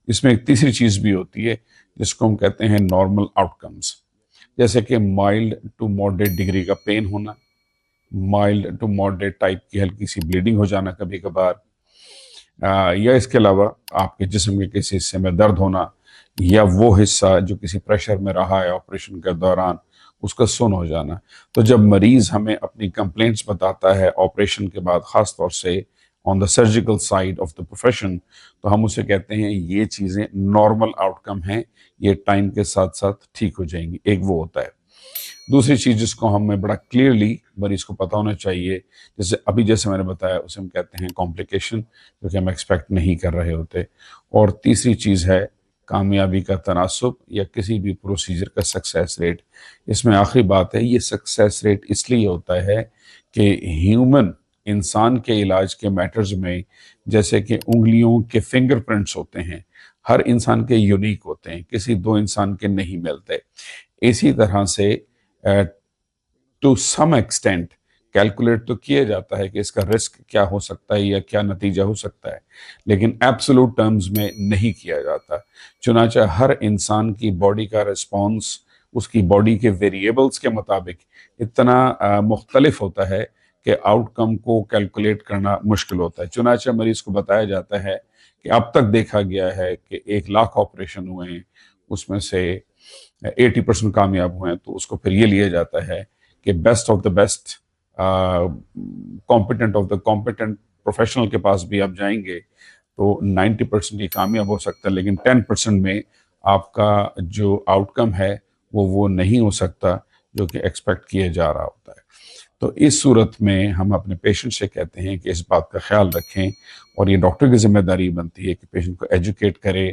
اس میں ایک تیسری چیز بھی ہوتی ہے جس کو ہم کہتے ہیں نارمل آؤٹ کمز، جیسے کہ مائلڈ ٹو ماڈریٹ ڈگری کا پین ہونا، مائلڈ ٹو ماڈریٹ ٹائپ کی ہلکی سی بلیڈنگ ہو جانا کبھی کبھار، یا اس کے علاوہ آپ کے جسم کے کسی حصے میں درد ہونا، یا وہ حصہ جو کسی پریشر میں رہا ہے آپریشن کے دوران اس کا سن ہو جانا۔ تو جب مریض ہمیں اپنی کمپلینٹس بتاتا ہے آپریشن کے بعد، خاص طور سے on the surgical side of the profession, تو ہم اسے کہتے ہیں یہ چیزیں نارمل آؤٹ کم ہیں، یہ ٹائم کے ساتھ ساتھ ٹھیک ہو جائیں گی۔ ایک وہ ہوتا ہے۔ دوسری چیز جس کو ہمیں بڑا کلیئرلی مریض کو پتہ ہونا چاہیے، جیسے میں نے بتایا، اسے ہم کہتے ہیں کمپلیکیشن، جو کہ ہم ایکسپیکٹ نہیں کر رہے ہوتے۔ اور تیسری چیز ہے کامیابی کا تناسب یا کسی بھی پروسیجر کا سکسیس ریٹ۔ اس میں آخری بات ہے، یہ سکسیس ریٹ اس لیے ہوتا ہے کہ ہیومن انسان کے علاج کے میٹرز میں جیسے کہ انگلیوں کے فنگر پرنٹس ہوتے ہیں، ہر انسان کے یونیک ہوتے ہیں، کسی دو انسان کے نہیں ملتے۔ اسی طرح سے ٹو سم ایکسٹینٹ کیلکولیٹ تو کیا جاتا ہے کہ اس کا رسک کیا ہو سکتا ہے یا کیا نتیجہ ہو سکتا ہے، لیکن ایبسولوٹ ٹرمز میں نہیں کیا جاتا۔ چنانچہ ہر انسان کی باڈی کا رسپانس اس کی باڈی کے ویریبلز کے مطابق اتنا مختلف ہوتا ہے کہ آؤٹ کم کو کیلکولیٹ کرنا مشکل ہوتا ہے۔ چنانچہ مریض کو بتایا جاتا ہے کہ اب تک دیکھا گیا ہے کہ 1,00,000 آپریشن ہوئے ہیں، اس میں سے 80% کامیاب ہوئے ہیں، تو اس کو پھر یہ لیا جاتا ہے کہ best of the best competent of the competent professional کے پاس بھی آپ جائیں گے تو 90% یہ کامیاب ہو سکتا ہے، لیکن 10% میں آپ کا جو آؤٹ کم ہے وہ نہیں ہو سکتا جو کہ ایکسپیکٹ کیا جا رہا ہوتا ہے۔ تو اس صورت میں ہم اپنے پیشنٹ سے کہتے ہیں کہ اس بات کا خیال رکھیں، اور یہ ڈاکٹر کی ذمہ داری بنتی ہے کہ پیشنٹ کو ایجوکیٹ کرے